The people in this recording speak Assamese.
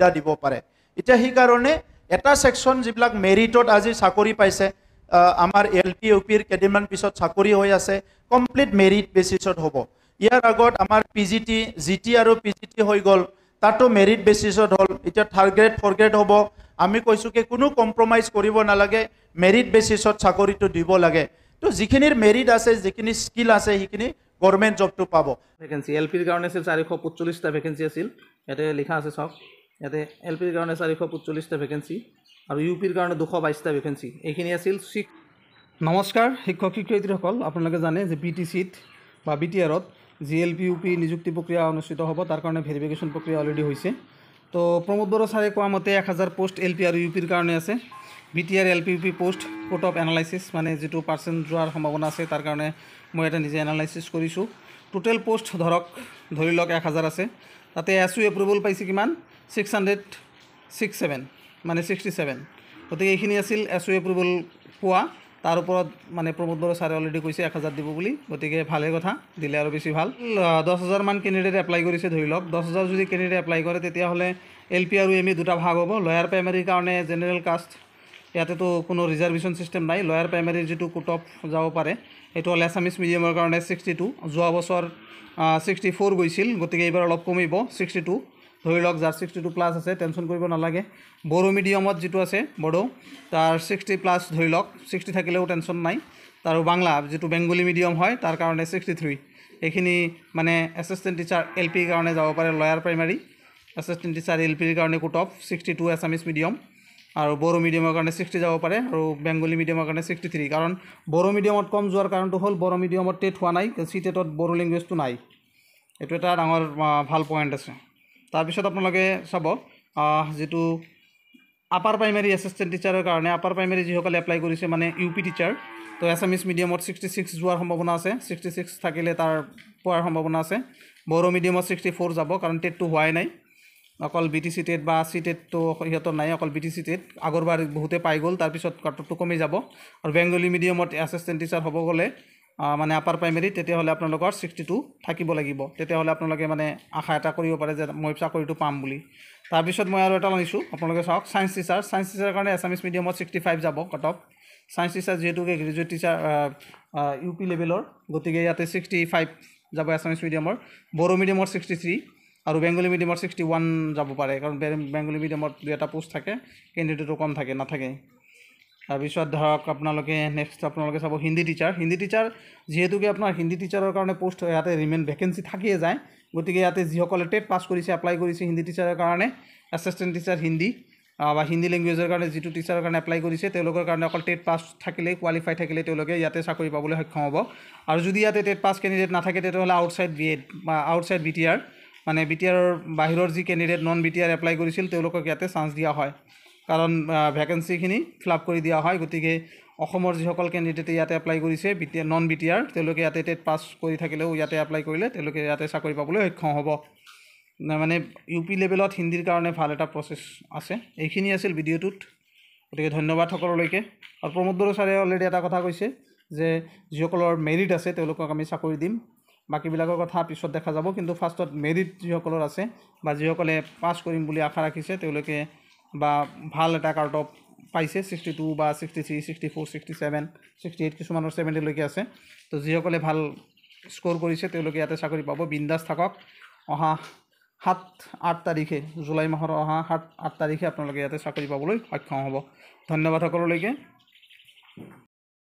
সুবিধা দিব পাৰে এতিয়া সেই কাৰণে এটা সেকশন যিবিলাক মেৰিটত আজি চাকৰি পাইছে আমাৰ এলপি ইউপিৰ কেইদিনমান পিছত চাকৰি হৈ আছে কমপ্লিট মেৰিট বেচিছত হ'ব ইয়াৰ আগত আমাৰ পিজিটি জিটি আৰু পিজিটি হৈ গ'ল তাতো মেৰিট বেচিছত হ'ল এতিয়া থাৰ্ড গ্ৰেড ফ'ৰ্থ গ্ৰেড হ'ব আমি কৈছোঁ কি কোনো কম্প্ৰমাইজ কৰিব নালাগে মেৰিট বেচিছত চাকৰিটো দিব লাগে তো যিখিনিৰ মেৰিট আছে যিখিনি স্কিল আছে সেইখিনি গভৰ্ণমেণ্ট জবটো পাব ভেকেঞ্চি এলপিৰ কাৰণে আছিল 445টা ভেকেঞ্চি আছিল ইয়াতে লিখা আছে চাওক ইয়াতে এলপিৰ কাৰণে 445টা ভেকেঞ্চি আৰু ইউপিৰ কাৰণে 222টা ভেকেঞ্চি এইখিনি আছিল নমস্কাৰ শিক্ষক শিক্ষয়িত্ৰীসকল আপোনালোকে জানে যে পিটিচিত বা বিটিআৰত G L P U P নিযুক্তি প্ৰক্ৰিয়া অনুষ্ঠিত হ'ব তাৰ কাৰণে ভেৰিফিকেশ্যন প্ৰক্ৰিয়া অলৰেডি হৈছে তো প্ৰমোদ বড়ো ছাৰে কোৱা মতে 1000 পোষ্ট এল পি আৰু ইউ পিৰ কাৰণে আছে BTR L P U P post code of analysis মানে যিটো পাৰ্চেণ্ট যোৱাৰ সম্ভাৱনা আছে তাৰ কাৰণে মই এটা নিজে এনালাইচিছ কৰিছোঁ টোটেল পোষ্ট ধৰি লওক 1000 আছে তাতে এছ ইউ এপ্ৰুভেল পাইছে কিমান 667 মানে 67 গতিকে এইখিনি আছিল এছ ইউ এপ্ৰুভেল পোৱা তাৰ ওপৰত মানে প্ৰমোদ বড়ো ছাৰে অলৰেডি কৈছে 1000 দিব বুলি গতিকে ভালে কথা দিলে আৰু বেছি ভাল 10000 মান কেণ্ডিডেট এপ্লাই কৰিছে ধৰি লওক 10000 যদি কেণ্ডিডেট এপ্লাই কৰে তেতিয়াহ'লে এল পি আৰু এম ই দুটা ভাগ হ'ব লয়াৰ প্ৰাইমাৰীৰ কাৰণে জেনেৰেল কাষ্ট ইয়াতেতো কোনো ৰিজাৰ্ভেশ্যন ছিষ্টেম নাই লয়াৰ প্ৰাইমাৰীৰ যিটো কোট অফ যাব পাৰে সেইটো হ'ল এছামিছ মিডিয়ামৰ কাৰণে 62 যোৱা বছৰ 64 গৈছিল গতিকে এইবাৰ অলপ কমিব 62 ধৰি লওক যাৰ 62 প্লাছ আছে টেনশ্যন কৰিব নালাগে বড়ো মিডিয়ামত যিটো আছে বড়ো তাৰ 60 প্লাছ ধৰি লওক 60 থাকিলেও টেনশ্যন নাই আৰু বাংলা যিটো বেংগলী মিডিয়াম হয় তাৰ কাৰণে 63 এইখিনি মানে এছিষ্টেণ্ট টিচাৰ এল পিৰ কাৰণে যাব পাৰে lower primary assistant teacher L পিৰ কাৰণে কোট অফ 62 এছামিছ মিডিয়াম আৰু বড়ো মিডিয়ামৰ কাৰণে 60 যাব পাৰে আৰু বেংগলী মিডিয়ামৰ কাৰণে 63 কাৰণ বড়ো মিডিয়ামত কম যোৱাৰ কাৰণটো হ'ল বড়ো মিডিয়ামত টেট হোৱা নাই চি টেটত বড়ো লেংগুৱেজটো নাই এইটো এটা ডাঙৰ ভাল পইণ্ট আছে তাৰপিছত আপোনালোকে চাব যিটো আপাৰ প্ৰাইমাৰী এছিষ্টেণ্ট টিচাৰৰ কাৰণে আপাৰ প্ৰাইমাৰী যিসকলে এপ্লাই কৰিছে মানে ইউ পি টিচাৰ তো এছামিছ মিডিয়ামত 66 যোৱাৰ সম্ভাৱনা আছে 66 থাকিলে তাৰ পোৱাৰ সম্ভাৱনা আছে বড়ো মিডিয়ামত 64 যাব কাৰণ টেটটো হোৱাই নাই অকল বি টি চি টেট বা চি টেটটো সিহঁতৰ নাই অকল বি টি চি টেট আগৰবাৰ বহুতে পাই গ'ল তাৰপিছত কাটটো কমি যাব আৰু বেংগলী মিডিয়ামত এছিষ্টেণ্ট টিচাৰ হ'ব গ'লে মানে আপাৰ প্ৰাইমাৰী তেতিয়াহ'লে আপোনালোকৰ 62 থাকিব লাগিব তেতিয়াহ'লে আপোনালোকে মানে আশা এটা কৰিব পাৰে যে মই চাকৰিটো পাম বুলি তাৰপিছত মই আৰু এটা লৈছোঁ আপোনালোকে চাওক ছায়েন্স টিচাৰৰ কাৰণে এছামিছ মিডিয়ামত 65 যাব কাট অফ ছায়েন্স টিচাৰ যিহেতুকে গ্ৰেজুৱেট টিচাৰ ইউ পি লেভেলৰ গতিকে ইয়াতে 65 যাব এছামিছ মিডিয়ামৰ বড়ো মিডিয়ামত 63 আৰু বেংগলী মিডিয়ামত 61 যাব পাৰে কাৰণ বেংগলী মিডিয়ামত দুই এটা পোষ্ট থাকে কেণ্ডিডেটো কম নাথাকে তাৰপিছত ধৰক আপোনালোকে নেক্সট আপোনালোকে চাব হিন্দী টিচাৰ যিহেতুকে আপোনাৰ হিন্দী টিচাৰৰ কাৰণে পোষ্ট ইয়াতে ৰিমেইন ভেকেঞ্চি থাকিয়ে যায় গতিকে ইয়াতে যিসকলে টেট পাছ কৰিছে এপ্লাই কৰিছে হিন্দী টিচাৰৰ কাৰণে এছিষ্টেণ্ট টিচাৰ হিন্দী বা হিন্দী লেংগুৱেজৰ কাৰণে যিটো টিচাৰৰ কাৰণে এপ্লাই কৰিছে তেওঁলোকৰ কাৰণে অকল টেট পাছ থাকিলে কোৱালিফাই থাকিলে তেওঁলোকে ইয়াতে চাকৰি পাবলৈ সক্ষম হ'ব আৰু যদি ইয়াতে টেট পাছ কেণ্ডিডেট নাথাকে তেতিয়াহ'লে আউটছাইড বি এড বা আউটছাইড বি টি আৰ মানে বি টি আৰৰ বাহিৰৰ যি candidate non B T R apply কৰিছিল তেওঁলোকক ইয়াতে চান্স দিয়া হয় কাৰণ ভেকেঞ্চিখিনি ফিল আপ কৰি দিয়া হয় গতিকে অসমৰ যিসকল কেণ্ডিডেটে ইয়াতে এপ্লাই কৰিছে নন বি টি আৰ তেওঁলোকে ইয়াতে টেট পাছ কৰি থাকিলেও ইয়াতে এপ্লাই কৰিলে তেওঁলোকে ইয়াতে চাকৰি পাবলৈ সক্ষম হ'ব মানে ইউ পি লেভেলত হিন্দীৰ কাৰণে ভাল এটা প্ৰচেছ আছে এইখিনি আছিল ভিডিঅ'টোত গতিকে ধন্যবাদ সকলোলৈকে আৰু প্ৰমোদ বড়ো ছাৰে অলৰেডি এটা কথা কৈছে যে যিসকলৰ মেৰিট আছে তেওঁলোকক আমি চাকৰি দিম বাকীবিলাকৰ কথা পিছত দেখা যাব কিন্তু ফাৰ্ষ্টত মেৰিট যিসকলৰ আছে বা যিসকলে পাছ কৰিম বুলি আশা ৰাখিছে তেওঁলোকে বা ভাল এটা কাৰ্ট অফ পাইছে 62 বা 63 64 67 68 কিছুমানৰ 70লৈকে আছে তো যিসকলে ভাল স্ক'ৰ কৰিছে তেওঁলোকে ইয়াতে চাকৰি পাব বিন্দাছ থাকক অহা 7-8 তাৰিখে জুলাই মাহৰ অহা 7-8 তাৰিখে আপোনালোকে ইয়াতে চাকৰি পাবলৈ সক্ষম হ'ব ধন্যবাদ সকলোলৈকে